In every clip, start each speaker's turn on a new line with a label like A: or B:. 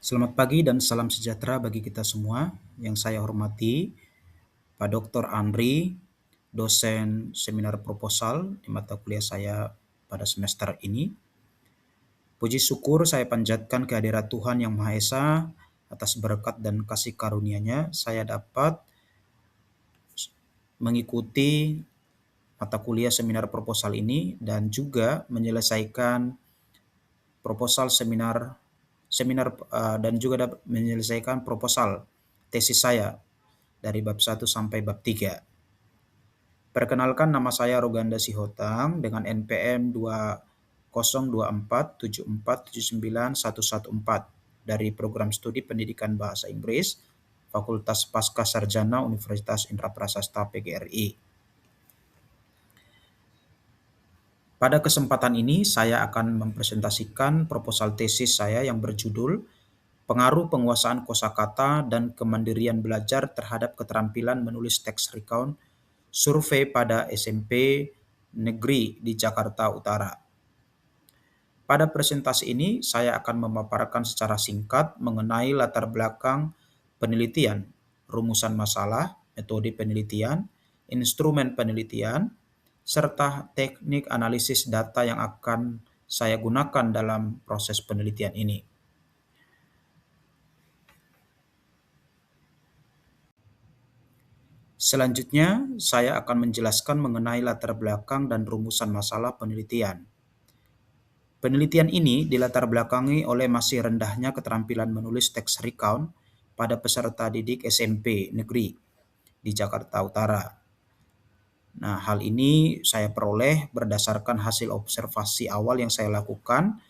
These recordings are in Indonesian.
A: Selamat pagi dan salam sejahtera bagi kita semua. Yang saya hormati Pak Dr. Andri, dosen seminar proposal di mata kuliah saya pada semester ini. Puji syukur saya panjatkan kehadirat Tuhan Yang Maha Esa atas berkat dan kasih karunia-Nya saya dapat mengikuti mata kuliah seminar proposal ini dan juga menyelesaikan proposal dan juga dapat menyelesaikan proposal tesis saya dari bab 1 sampai bab 3. Perkenalkan, nama saya Roganda Sihotang dengan NPM 202474791114 dari Program Studi Pendidikan Bahasa Inggris Fakultas Pascasarjana Universitas Indra Prasasta PGRI. Pada kesempatan ini saya akan mempresentasikan proposal tesis saya yang berjudul Pengaruh Penguasaan Kosakata dan Kemandirian Belajar Terhadap Keterampilan Menulis Teks Recount Survei pada SMP Negeri di Jakarta Utara. Pada presentasi ini saya akan memaparkan secara singkat mengenai latar belakang penelitian, rumusan masalah, metode penelitian, instrumen penelitian, serta teknik analisis data yang akan saya gunakan dalam proses penelitian ini. Selanjutnya, saya akan menjelaskan mengenai latar belakang dan rumusan masalah penelitian. Penelitian ini dilatar belakangi oleh masih rendahnya keterampilan menulis teks recount pada peserta didik SMP negeri di Jakarta Utara. Nah, hal ini saya peroleh berdasarkan hasil observasi awal yang saya lakukan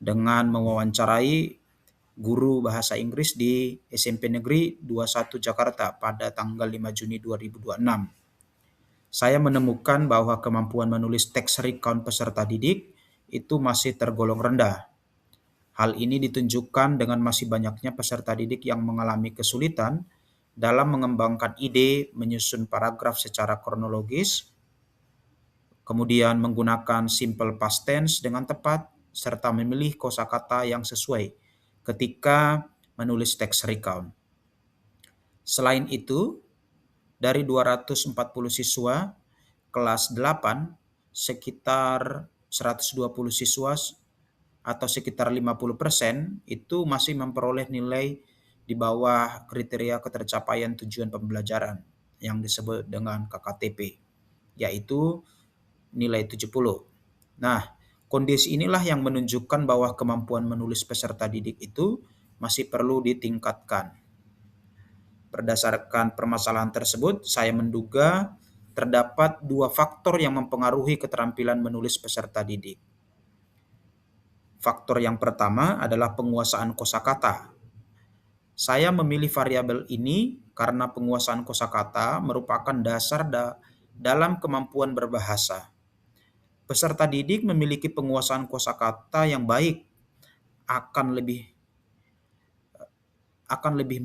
A: dengan mewawancarai guru bahasa Inggris di SMP Negeri 21 Jakarta pada tanggal 5 Juni 2026. Saya menemukan bahwa kemampuan menulis teks recount peserta didik itu masih tergolong rendah. Hal ini ditunjukkan dengan masih banyaknya peserta didik yang mengalami kesulitan dalam mengembangkan ide, menyusun paragraf secara kronologis, kemudian menggunakan simple past tense dengan tepat, serta memilih kosakata yang sesuai ketika menulis teks recount. Selain itu, dari 240 siswa kelas 8, sekitar 120 siswa atau sekitar 50% itu masih memperoleh nilai di bawah kriteria ketercapaian tujuan pembelajaran yang disebut dengan KKTP, yaitu nilai 70. Nah, kondisi inilah yang menunjukkan bahwa kemampuan menulis peserta didik itu masih perlu ditingkatkan. Berdasarkan permasalahan tersebut, saya menduga terdapat dua faktor yang mempengaruhi keterampilan menulis peserta didik. Faktor yang pertama adalah penguasaan kosakata. Saya memilih variabel ini karena penguasaan kosakata merupakan dasar dalam kemampuan berbahasa. Peserta didik memiliki penguasaan kosakata yang baik akan lebih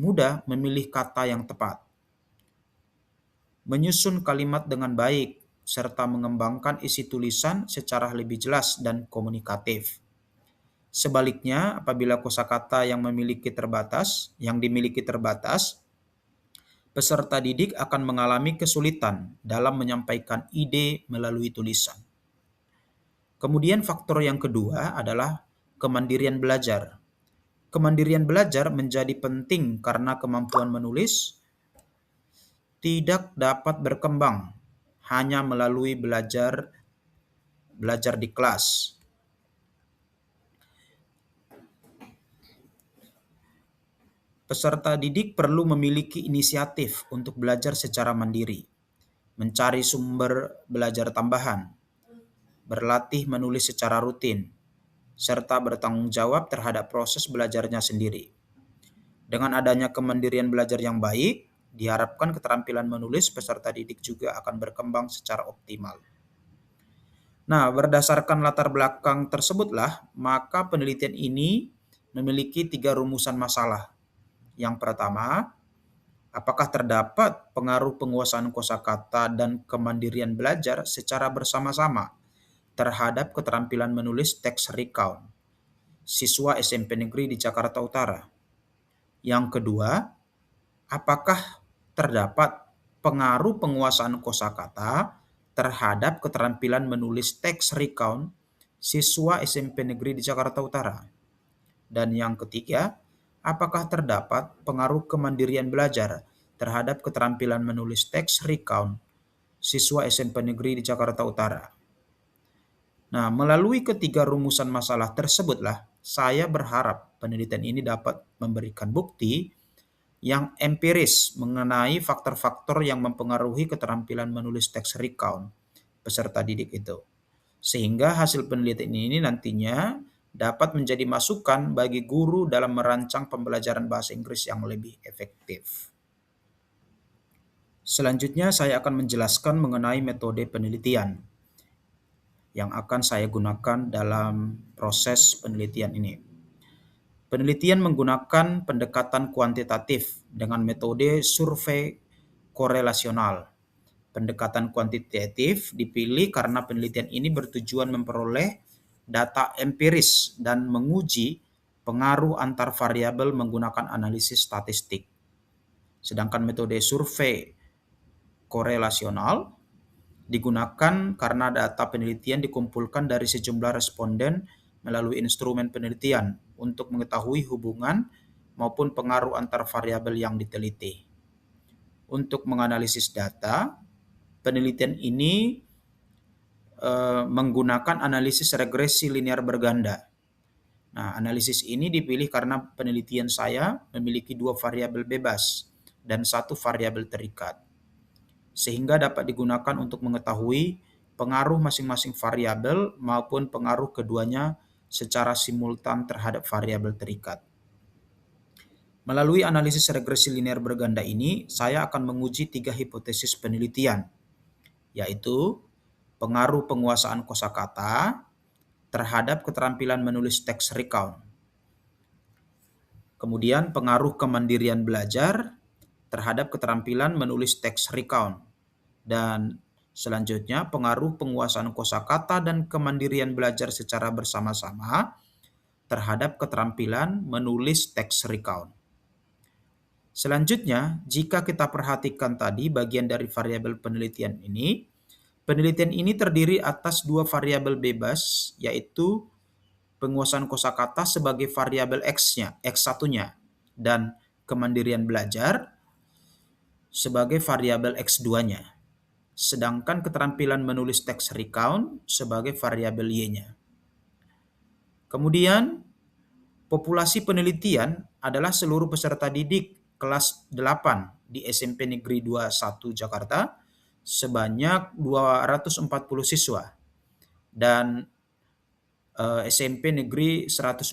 A: mudah memilih kata yang tepat, menyusun kalimat dengan baik, serta mengembangkan isi tulisan secara lebih jelas dan komunikatif. Sebaliknya, apabila kosakata yang dimiliki terbatas, peserta didik akan mengalami kesulitan dalam menyampaikan ide melalui tulisan. Kemudian faktor yang kedua adalah kemandirian belajar. Kemandirian belajar menjadi penting karena kemampuan menulis tidak dapat berkembang hanya melalui belajar di kelas. Peserta didik perlu memiliki inisiatif untuk belajar secara mandiri, mencari sumber belajar tambahan, berlatih menulis secara rutin, serta bertanggung jawab terhadap proses belajarnya sendiri. Dengan adanya kemandirian belajar yang baik, diharapkan keterampilan menulis peserta didik juga akan berkembang secara optimal. Nah, berdasarkan latar belakang tersebutlah, maka penelitian ini memiliki 3 rumusan masalah. Yang pertama, apakah terdapat pengaruh penguasaan kosakata dan kemandirian belajar secara bersama-sama terhadap keterampilan menulis teks recount siswa SMP Negeri di Jakarta Utara? Yang kedua, apakah terdapat pengaruh penguasaan kosakata terhadap keterampilan menulis teks recount siswa SMP Negeri di Jakarta Utara? Dan yang ketiga, apakah terdapat pengaruh kemandirian belajar terhadap keterampilan menulis teks recount siswa SMP Negeri di Jakarta Utara? Nah, melalui ketiga rumusan masalah tersebutlah, saya berharap penelitian ini dapat memberikan bukti yang empiris mengenai faktor-faktor yang mempengaruhi keterampilan menulis teks recount peserta didik itu. Sehingga hasil penelitian ini nantinya dapat menjadi masukan bagi guru dalam merancang pembelajaran bahasa Inggris yang lebih efektif. Selanjutnya saya akan menjelaskan mengenai metode penelitian yang akan saya gunakan dalam proses penelitian ini. Penelitian menggunakan pendekatan kuantitatif dengan metode survei korelasional. Pendekatan kuantitatif dipilih karena penelitian ini bertujuan memperoleh data empiris dan menguji pengaruh antar variabel menggunakan analisis statistik. Sedangkan metode survei korelasional digunakan karena data penelitian dikumpulkan dari sejumlah responden melalui instrumen penelitian untuk mengetahui hubungan maupun pengaruh antar variabel yang diteliti. Untuk menganalisis data, penelitian ini menggunakan analisis regresi linear berganda. Nah, analisis ini dipilih karena penelitian saya memiliki 2 variabel bebas dan 1 variabel terikat, sehingga dapat digunakan untuk mengetahui pengaruh masing-masing variabel maupun pengaruh keduanya secara simultan terhadap variabel terikat. Melalui analisis regresi linear berganda ini, saya akan menguji 3 hipotesis penelitian, yaitu pengaruh penguasaan kosakata terhadap keterampilan menulis teks recount. Kemudian pengaruh kemandirian belajar terhadap keterampilan menulis teks recount. Dan selanjutnya pengaruh penguasaan kosakata dan kemandirian belajar secara bersama-sama terhadap keterampilan menulis teks recount. Selanjutnya, jika kita perhatikan tadi bagian dari variabel penelitian ini terdiri atas 2 variabel bebas, yaitu penguasaan kosakata sebagai variabel X-nya, X1-nya, dan kemandirian belajar sebagai variabel X2-nya. Sedangkan keterampilan menulis teks recount sebagai variabel Y-nya. Kemudian, populasi penelitian adalah seluruh peserta didik kelas 8 di SMP Negeri 21 Jakarta sebanyak 240 siswa dan SMP Negeri 112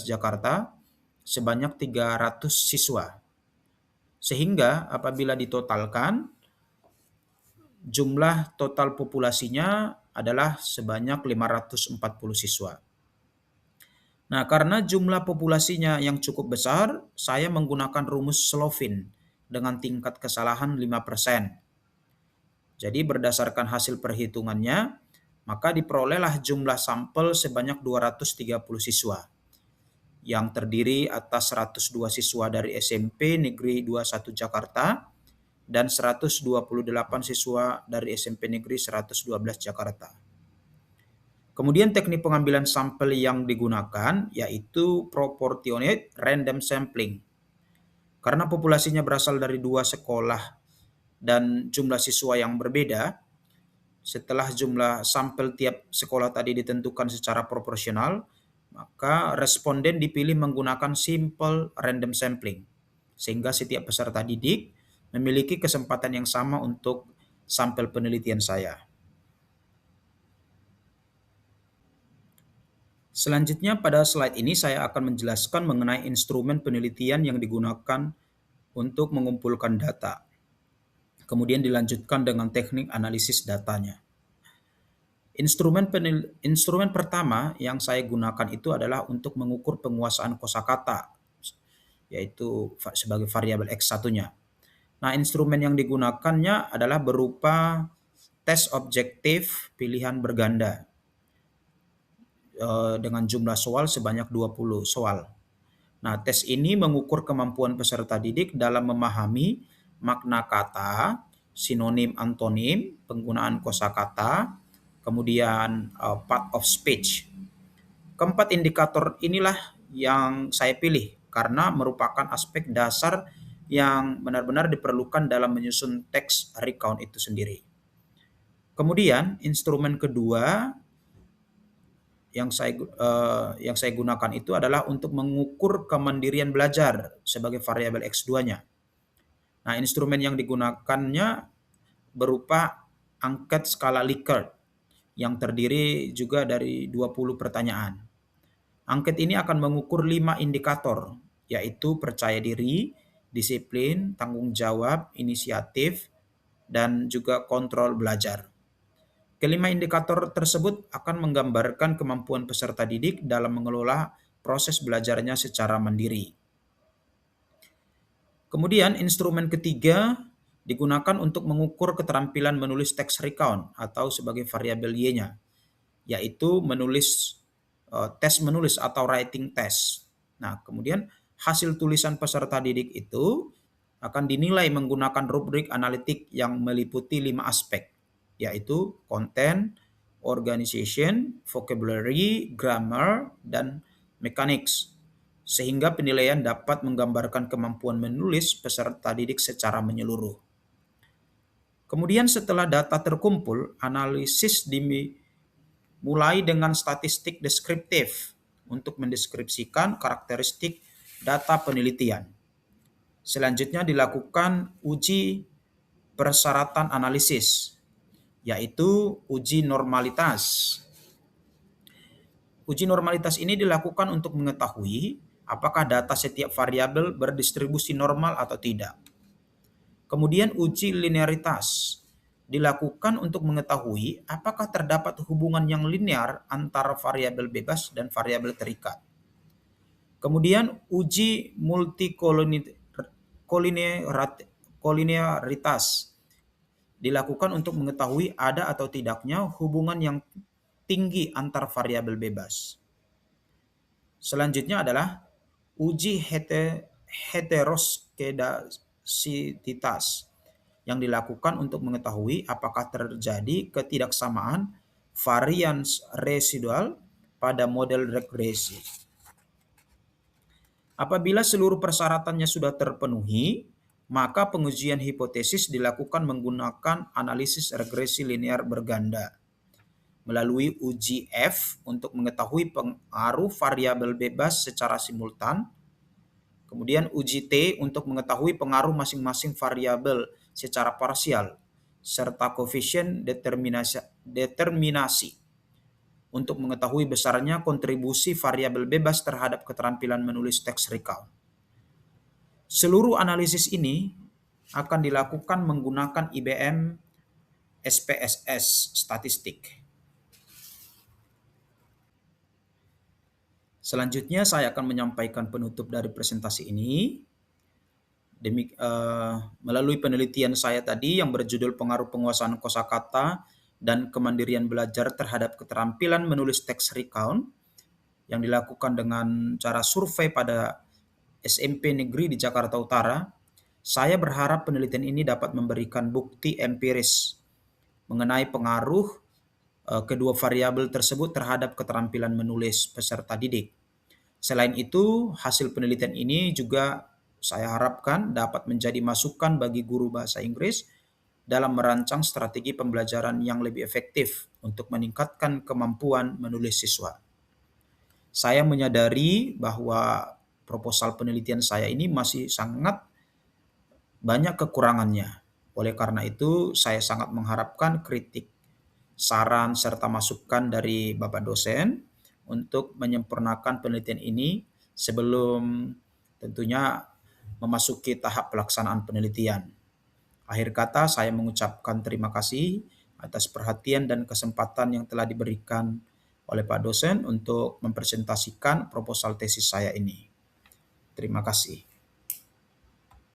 A: Jakarta sebanyak 300 siswa. Sehingga apabila ditotalkan, jumlah total populasinya adalah sebanyak 540 siswa. Nah, karena jumlah populasinya yang cukup besar, saya menggunakan rumus Slovin dengan tingkat kesalahan 5%. Jadi berdasarkan hasil perhitungannya, maka diperolehlah jumlah sampel sebanyak 230 siswa, yang terdiri atas 102 siswa dari SMP Negeri 21 Jakarta, dan 128 siswa dari SMP Negeri 112 Jakarta. Kemudian teknik pengambilan sampel yang digunakan yaitu proportionate random sampling. Karena populasinya berasal dari 2 sekolah dan jumlah siswa yang berbeda, setelah jumlah sampel tiap sekolah tadi ditentukan secara proporsional, maka responden dipilih menggunakan simple random sampling. Sehingga setiap peserta didik memiliki kesempatan yang sama untuk sampel penelitian saya. Selanjutnya pada slide ini saya akan menjelaskan mengenai instrumen penelitian yang digunakan untuk mengumpulkan data. Kemudian dilanjutkan dengan teknik analisis datanya. Instrumen pertama yang saya gunakan itu adalah untuk mengukur penguasaan kosakata, yaitu sebagai variabel X1-nya. Nah, instrumen yang digunakannya adalah berupa tes objektif pilihan berganda dengan jumlah soal sebanyak 20 soal. Nah, tes ini mengukur kemampuan peserta didik dalam memahami makna kata, sinonim antonim, penggunaan kosakata, kemudian part of speech. Keempat indikator inilah yang saya pilih karena merupakan aspek dasar yang benar-benar diperlukan dalam menyusun teks recount itu sendiri. Kemudian instrumen kedua yang saya gunakan itu adalah untuk mengukur kemandirian belajar sebagai variabel X2-nya. Nah, instrumen yang digunakannya berupa angket skala Likert yang terdiri juga dari 20 pertanyaan. Angket ini akan mengukur 5 indikator, yaitu percaya diri, disiplin, tanggung jawab, inisiatif, dan juga kontrol belajar. Kelima indikator tersebut akan menggambarkan kemampuan peserta didik dalam mengelola proses belajarnya secara mandiri. Kemudian instrumen ketiga digunakan untuk mengukur keterampilan menulis teks recount atau sebagai variabel Y-nya, yaitu tes menulis atau writing test. Nah, kemudian hasil tulisan peserta didik itu akan dinilai menggunakan rubrik analitik yang meliputi 5 aspek, yaitu content, organization, vocabulary, grammar, dan mechanics, sehingga penilaian dapat menggambarkan kemampuan menulis peserta didik secara menyeluruh. Kemudian setelah data terkumpul, analisis dimulai dengan statistik deskriptif untuk mendeskripsikan karakteristik data penelitian. Selanjutnya dilakukan uji persyaratan analisis, yaitu uji normalitas. Uji normalitas ini dilakukan untuk mengetahui apakah data setiap variabel berdistribusi normal atau tidak. Kemudian uji linearitas dilakukan untuk mengetahui apakah terdapat hubungan yang linear antara variabel bebas dan variabel terikat. Kemudian uji multikolinearitas dilakukan untuk mengetahui ada atau tidaknya hubungan yang tinggi antar variabel bebas. Selanjutnya adalah uji heteroskedasititas yang dilakukan untuk mengetahui apakah terjadi ketidaksamaan varians residual pada model regresi. Apabila seluruh persyaratannya sudah terpenuhi, maka pengujian hipotesis dilakukan menggunakan analisis regresi linear berganda melalui uji F untuk mengetahui pengaruh variabel bebas secara simultan, kemudian uji T untuk mengetahui pengaruh masing-masing variabel secara parsial, serta koefisien determinasi untuk mengetahui besarnya kontribusi variabel bebas terhadap keterampilan menulis teks recount. Seluruh analisis ini akan dilakukan menggunakan IBM SPSS statistik. Selanjutnya saya akan menyampaikan penutup dari presentasi ini. Melalui penelitian saya tadi yang berjudul pengaruh penguasaan kosakata dan kemandirian belajar terhadap keterampilan menulis teks recount yang dilakukan dengan cara survei pada SMP negeri di Jakarta Utara, saya berharap penelitian ini dapat memberikan bukti empiris mengenai pengaruh kedua variabel tersebut terhadap keterampilan menulis peserta didik. Selain itu, hasil penelitian ini juga saya harapkan dapat menjadi masukan bagi guru bahasa Inggris dalam merancang strategi pembelajaran yang lebih efektif untuk meningkatkan kemampuan menulis siswa. Saya menyadari bahwa proposal penelitian saya ini masih sangat banyak kekurangannya. Oleh karena itu, saya sangat mengharapkan kritik, saran, serta masukan dari Bapak dosen untuk menyempurnakan penelitian ini sebelum tentunya memasuki tahap pelaksanaan penelitian. Akhir kata, saya mengucapkan terima kasih atas perhatian dan kesempatan yang telah diberikan oleh Pak dosen untuk mempresentasikan proposal tesis saya ini. Terima kasih.